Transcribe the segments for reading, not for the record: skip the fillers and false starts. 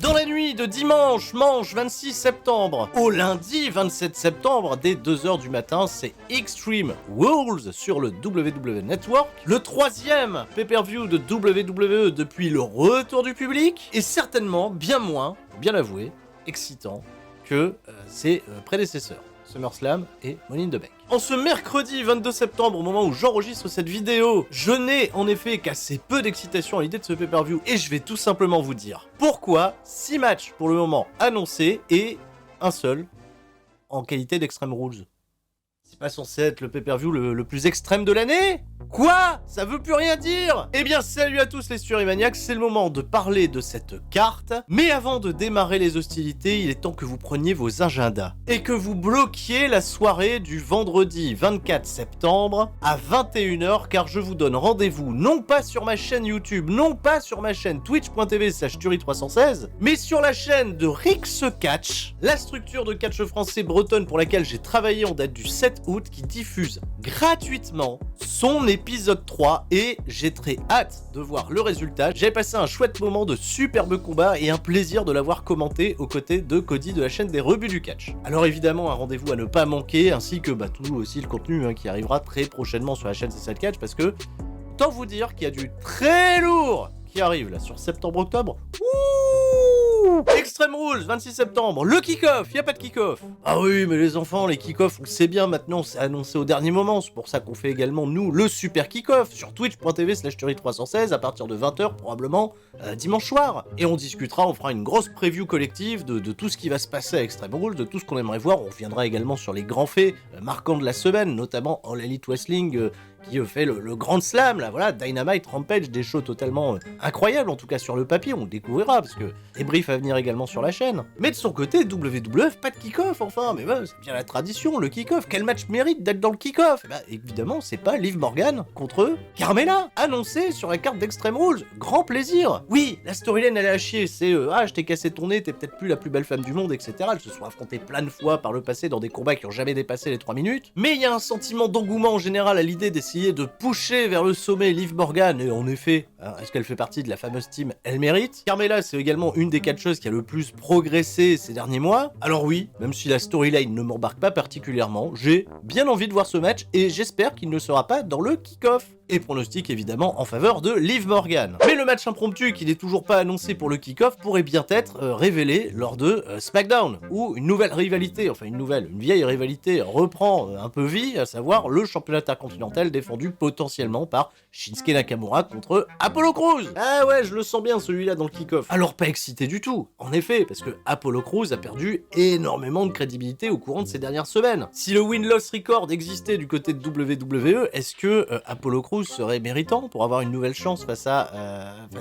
Dans la nuit de dimanche 26 septembre au lundi 27 septembre, dès 2h du matin, c'est Extreme Rules sur le WWE Network, le troisième pay-per-view de WWE depuis le retour du public, et certainement bien moins, bien l'avouer, excitant que ses prédécesseurs, SummerSlam et Money in the Bank. En ce mercredi 22 septembre, au moment où j'enregistre cette vidéo, je n'ai en effet qu'assez peu d'excitation à l'idée de ce pay-per-view, et je vais tout simplement vous dire pourquoi 6 matchs pour le moment annoncés et un seul en qualité d'Extreme Rules. C'est pas censé être le pay-per-view le plus extrême de l'année ? Quoi ? Ça veut plus rien dire ? Eh bien, salut à tous les Sturimaniacs, c'est le moment de parler de cette carte. Mais avant de démarrer les hostilités, il est temps que vous preniez vos agendas et que vous bloquiez la soirée du vendredi 24 septembre à 21h, car je vous donne rendez-vous non pas sur ma chaîne YouTube, non pas sur ma chaîne twitch.tv/Turi316, mais sur la chaîne de Rix Catch, la structure de catch français bretonne pour laquelle j'ai travaillé en date du 7 août, qui diffuse gratuitement son épisode 3, et j'ai très hâte de voir le résultat. J'ai passé un chouette moment de superbes combats et un plaisir de l'avoir commenté aux côtés de Cody de la chaîne des Rebuts du Catch. Alors évidemment, un rendez-vous à ne pas manquer, ainsi que tout aussi le contenu qui arrivera très prochainement sur la chaîne C'est ça le Catch, parce que autant vous dire qu'il y a du très lourd qui arrive là sur septembre-octobre. Extreme Rules, 26 septembre, le kick-off, y a pas de kick-off. Ah oui, mais les enfants, les kick-off, on le sait bien maintenant, c'est annoncé au dernier moment, c'est pour ça qu'on fait également, nous, le super kick-off sur twitch.tv/Turi316 à partir de 20h, probablement, dimanche soir. Et on discutera, on fera une grosse preview collective de tout ce qui va se passer à Extreme Rules, de tout ce qu'on aimerait voir. On reviendra également sur les grands faits marquants de la semaine, notamment All Elite Wrestling, qui fait le Grand Slam, là, voilà, Dynamite, Rampage, des shows totalement incroyables, en tout cas sur le papier, on le découvrira, parce que débrief à venir également sur la chaîne. Mais de son côté, WWF, pas de kick-off, enfin, mais c'est bien la tradition, le kick-off, quel match mérite d'être dans le kick-off ? Évidemment, c'est pas Liv Morgan contre Carmella, annoncé sur la carte d'Extreme Rules, grand plaisir. Oui, la storyline elle est à chier, c'est je t'ai cassé ton nez, t'es peut-être plus la plus belle femme du monde, etc. Elles se sont affrontées plein de fois par le passé dans des combats qui ont jamais dépassé les 3 minutes, mais il y a un sentiment d'engouement en général à l'idée d'essayer de pousser vers le sommet Liv Morgan, et en effet, est-ce qu'elle fait partie de la fameuse team Elle Mérite ? Carmella, c'est également une des catcheuses qui a le plus progressé ces derniers mois. Alors oui, même si la storyline ne m'embarque pas particulièrement, j'ai bien envie de voir ce match, et j'espère qu'il ne sera pas dans le kick-off. Et pronostic évidemment en faveur de Liv Morgan. Mais le match impromptu qui n'est toujours pas annoncé pour le kick-off pourrait bien être révélé lors de SmackDown, où une nouvelle rivalité, enfin une vieille rivalité reprend un peu vie, à savoir le championnat intercontinental défendu potentiellement par Shinsuke Nakamura contre Apollo Crews. Ah ouais, je le sens bien celui-là dans le kick-off. Alors pas excité du tout, en effet, parce que Apollo Crews a perdu énormément de crédibilité au courant de ces dernières semaines. Si le win-loss record existait du côté de WWE, est-ce que Apollo Crews serait méritant pour avoir une nouvelle chance face à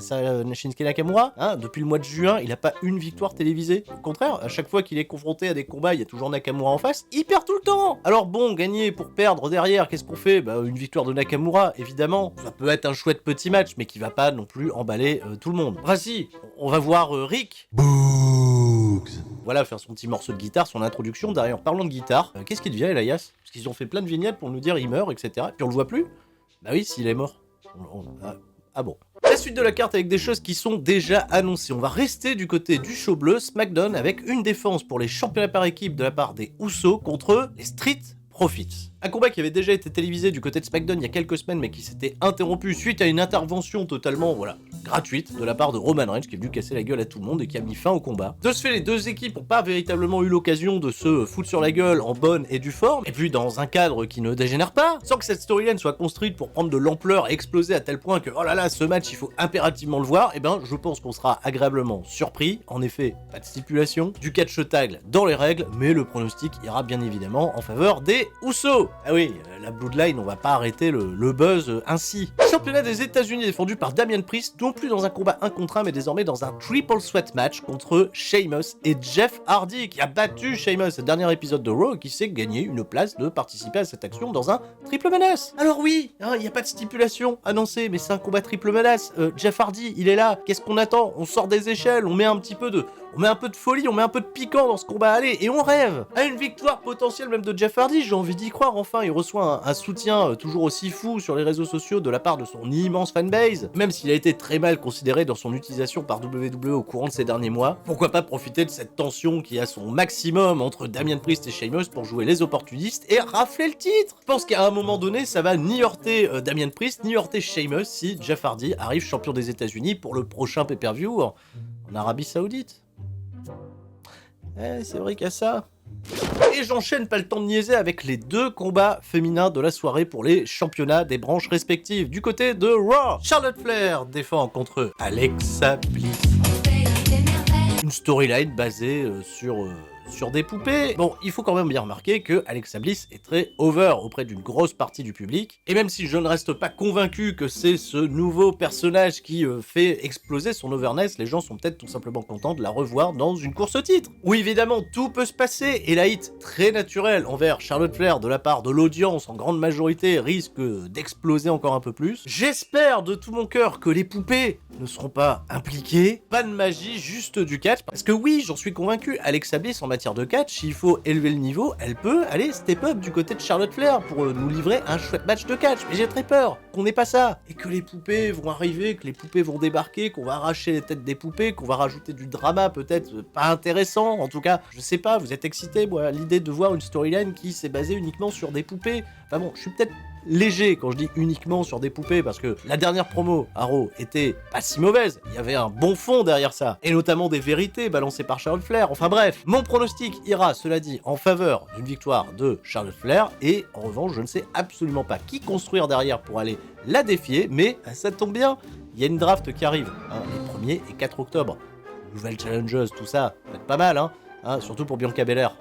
Shinsuke Nakamura, depuis le mois de juin, il n'a pas une victoire télévisée. Au contraire, à chaque fois qu'il est confronté à des combats, il y a toujours Nakamura en face, il perd tout le temps. Alors bon, gagner pour perdre derrière, qu'est-ce qu'on fait ? Une victoire de Nakamura, évidemment, ça peut être un chouette petit match, mais qui va pas non plus emballer tout le monde. Si, on va voir Rick Boogs, voilà, faire son petit morceau de guitare, son introduction. D'ailleurs, parlons de guitare, qu'est-ce qui devient Elias ? Parce qu'ils ont fait plein de vignettes pour nous dire il meurt, etc. Puis on le voit plus. Bah oui, s'il est mort. Ah bon. La suite de la carte avec des choses qui sont déjà annoncées. On va rester du côté du show bleu, SmackDown, avec une défense pour les championnats par équipe de la part des Usos contre les Street Profits. Un combat qui avait déjà été télévisé du côté de SmackDown il y a quelques semaines, mais qui s'était interrompu suite à une intervention totalement, gratuite de la part de Roman Reigns, qui est venu casser la gueule à tout le monde et qui a mis fin au combat. De ce fait, les deux équipes n'ont pas véritablement eu l'occasion de se foutre sur la gueule en bonne et due forme, et puis dans un cadre qui ne dégénère pas, sans que cette storyline soit construite pour prendre de l'ampleur et exploser à tel point que, oh là là, ce match, il faut impérativement le voir. Je pense qu'on sera agréablement surpris. En effet, pas de stipulation, du catch tag dans les règles, mais le pronostic ira bien évidemment en faveur des Usos. Ah oui, la Bloodline, on va pas arrêter le buzz ainsi. Championnat des États-Unis défendu par Damian Priest, non plus dans un combat 1 contre 1, mais désormais dans un triple threat match contre Sheamus et Jeff Hardy, qui a battu Sheamus au dernier épisode de Raw, qui s'est gagné une place de participer à cette action dans un triple menace. Alors oui, il n'y a pas de stipulation annoncée, mais c'est un combat triple menace. Jeff Hardy, il est là. Qu'est-ce qu'on attend ? On sort des échelles, on met un petit peu de... On met un peu de folie, on met un peu de piquant dans ce combat, allez, et on rêve à une victoire potentielle même de Jeff Hardy, j'ai envie d'y croire, enfin, il reçoit un soutien toujours aussi fou sur les réseaux sociaux de la part de son immense fanbase, même s'il a été très mal considéré dans son utilisation par WWE au courant de ces derniers mois. Pourquoi pas profiter de cette tension qui est à son maximum entre Damien Priest et Sheamus pour jouer les opportunistes et rafler le titre. Je pense qu'à un moment donné, ça va ni heurter Damien Priest, ni heurter Sheamus si Jeff Hardy arrive champion des États-Unis pour le prochain pay-per-view en Arabie Saoudite. C'est vrai qu'il y a ça. Et j'enchaîne, pas le temps de niaiser, avec les 2 combats féminins de la soirée pour les championnats des branches respectives. Du côté de Raw, Charlotte Flair défend contre Alexa Bliss. Une storyline basée sur des poupées. Bon, il faut quand même bien remarquer que Alexa Bliss est très over auprès d'une grosse partie du public, et même si je ne reste pas convaincu que c'est ce nouveau personnage qui fait exploser son overness, les gens sont peut-être tout simplement contents de la revoir dans une course au titre. Oui, évidemment, tout peut se passer, et la hit très naturelle envers Charlotte Flair de la part de l'audience en grande majorité risque d'exploser encore un peu plus. J'espère de tout mon cœur que les poupées ne seront pas impliquées, pas de magie, juste du catch, parce que oui, j'en suis convaincu, Alexa Bliss en matière de catch, s'il faut élever le niveau, elle peut aller step up du côté de Charlotte Flair pour nous livrer un chouette match de catch. Mais j'ai très peur qu'on n'ait pas ça, et que les poupées vont arriver, que les poupées vont débarquer, qu'on va arracher les têtes des poupées, qu'on va rajouter du drama peut-être pas intéressant, en tout cas, je sais pas, vous êtes excités, moi, à l'idée de voir une storyline qui s'est basée uniquement sur des poupées. Enfin bon, je suis peut-être léger quand je dis uniquement sur des poupées, parce que la dernière promo à Raw était pas si mauvaise, il y avait un bon fond derrière ça, et notamment des vérités balancées par Charlotte Flair. Enfin bref, mon pronostic ira, cela dit, en faveur d'une victoire de Charlotte Flair, et en revanche, je ne sais absolument pas qui construire derrière pour aller la défier, mais ça tombe bien, il y a une draft qui arrive, hein, les 1er et 4 octobre. Nouvelles challenges, tout ça, ça va être pas mal, hein, surtout pour Bianca Belair.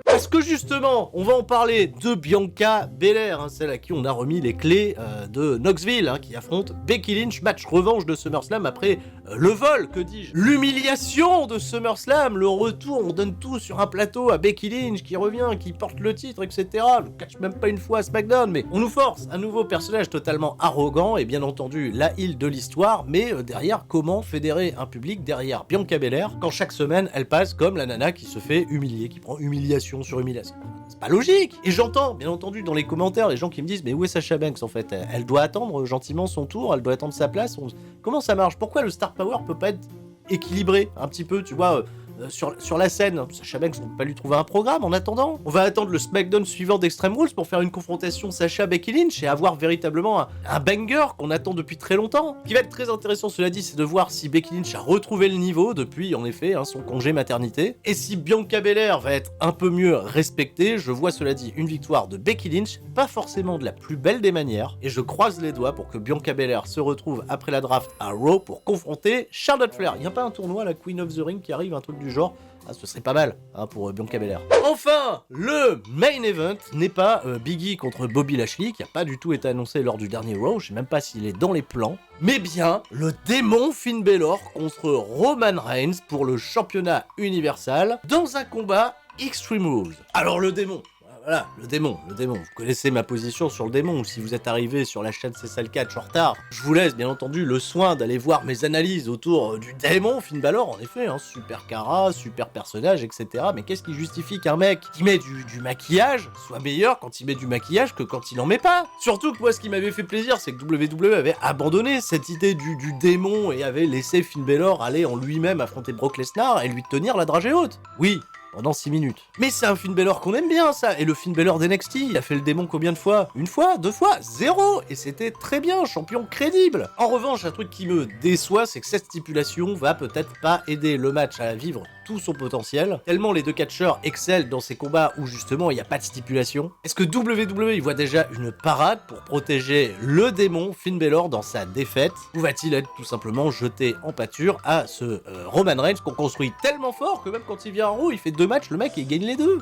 Parce que justement, on va en parler de Bianca Belair, celle à qui on a remis les clés de Knoxville, qui affronte Becky Lynch, match revanche de SummerSlam après le vol, que dis-je, l'humiliation de SummerSlam, le retour, on donne tout sur un plateau à Becky Lynch qui revient, qui porte le titre, etc. Je ne catch même pas une fois à SmackDown, mais on nous force un nouveau personnage totalement arrogant et bien entendu la heel de l'histoire, mais derrière, comment fédérer un public derrière Bianca Belair quand chaque semaine elle passe comme la nana qui se fait humilier, qui prend humiliation sur humiliation. C'est pas logique. Et j'entends, bien entendu, dans les commentaires, les gens qui me disent mais où est Sasha Banks en fait? Elle doit attendre gentiment son tour, elle doit attendre sa place. Comment ça marche? Pourquoi le Star Power peut pas être équilibré un petit peu, tu vois, sur la scène? Sasha Banks, on peut pas lui trouver un programme en attendant? On va attendre le SmackDown suivant d'Extreme Rules pour faire une confrontation Sasha-Becky Lynch et avoir véritablement un banger qu'on attend depuis très longtemps. Ce qui va être très intéressant, cela dit, c'est de voir si Becky Lynch a retrouvé le niveau depuis, en effet, son congé maternité. Et si Bianca Belair va être un peu mieux respectée, je vois, cela dit, une victoire de Becky Lynch, pas forcément de la plus belle des manières, et je croise les doigts pour que Bianca Belair se retrouve après la draft à Raw pour confronter Charlotte Flair. Il n'y a pas un tournoi, la Queen of the Ring, qui arrive, un truc du genre? Ce serait pas mal pour Bianca Belair. Enfin, le main event n'est pas Big E contre Bobby Lashley, qui a pas du tout été annoncé lors du dernier Raw, je sais même pas s'il est dans les plans, mais bien le démon Finn Balor contre Roman Reigns pour le championnat universal dans un combat Extreme Rules. Alors le démon, voilà, le démon, vous connaissez ma position sur le démon, ou si vous êtes arrivé sur la chaîne Cessal Catch en retard, je vous laisse bien entendu le soin d'aller voir mes analyses autour du démon Finn Balor, en effet, super cara, super personnage, etc. Mais qu'est-ce qui justifie qu'un mec qui met du maquillage soit meilleur quand il met du maquillage que quand il en met pas? Surtout que moi, ce qui m'avait fait plaisir, c'est que WWE avait abandonné cette idée du démon et avait laissé Finn Balor aller en lui-même affronter Brock Lesnar et lui tenir la dragée haute. Oui, pendant 6 minutes. Mais c'est un Finn Balor qu'on aime bien, ça. Et le Finn Balor d'NXT, il a fait le démon combien de fois? Une fois? 2 fois? 0. Et c'était très bien, champion crédible. En revanche, un truc qui me déçoit, c'est que cette stipulation va peut-être pas aider le match à vivre tout son potentiel, tellement les deux catcheurs excellent dans ces combats où justement il n'y a pas de stipulation. Est-ce que WWE y voit déjà une parade pour protéger le démon Finn Balor dans sa défaite? Ou va-t-il être tout simplement jeté en pâture à ce Roman Reigns qu'on construit tellement fort que même quand il vient en haut, il fait 2 matchs, le mec il gagne les 2?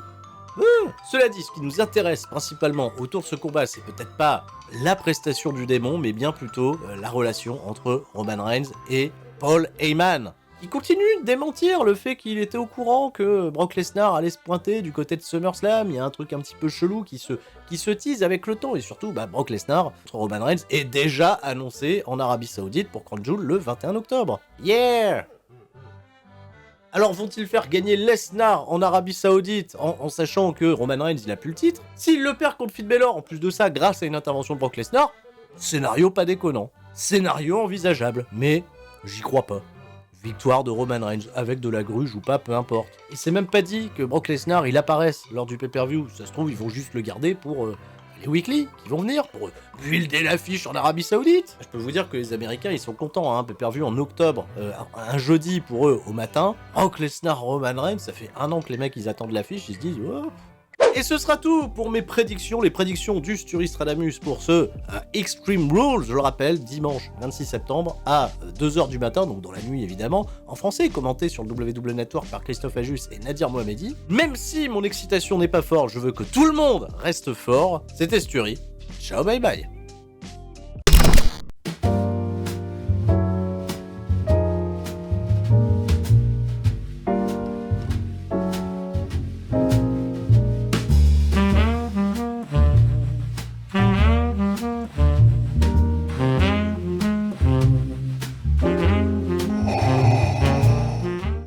Cela dit, ce qui nous intéresse principalement autour de ce combat, c'est peut-être pas la prestation du démon, mais bien plutôt la relation entre Roman Reigns et Paul Heyman. Il continue de démentir le fait qu'il était au courant que Brock Lesnar allait se pointer du côté de SummerSlam. Il y a un truc un petit peu chelou qui se tease avec le temps. Et surtout, Brock Lesnar contre Roman Reigns est déjà annoncé en Arabie Saoudite pour Crown Jewel le 21 octobre. Yeah! Alors vont-ils faire gagner Lesnar en Arabie Saoudite en sachant que Roman Reigns il a plus le titre? S'il le perd contre Finn Balor, en plus de ça, grâce à une intervention de Brock Lesnar, scénario pas déconnant. Scénario envisageable, mais j'y crois pas. Victoire de Roman Reigns, avec de la gruge ou pas, peu importe. Et c'est même pas dit que Brock Lesnar il apparaisse lors du pay-per-view. Ça se trouve, ils vont juste le garder pour les weekly qui vont venir, pour builder l'affiche en Arabie Saoudite. Je peux vous dire que les Américains ils sont contents, hein. Pay-per-view en octobre, un jeudi pour eux au matin. Brock Lesnar, Roman Reigns, ça fait 1 an que les mecs ils attendent l'affiche, ils se disent oh. Et ce sera tout pour mes prédictions, les prédictions du Sturistradamus pour ce Extreme Rules, je le rappelle, dimanche 26 septembre à 2h du matin, donc dans la nuit évidemment, en français, commenté sur le WWE Network par Christophe Ajus et Nadir Mohamedi. Même si mon excitation n'est pas forte, je veux que tout le monde reste fort. C'était Sturi. Ciao, bye bye.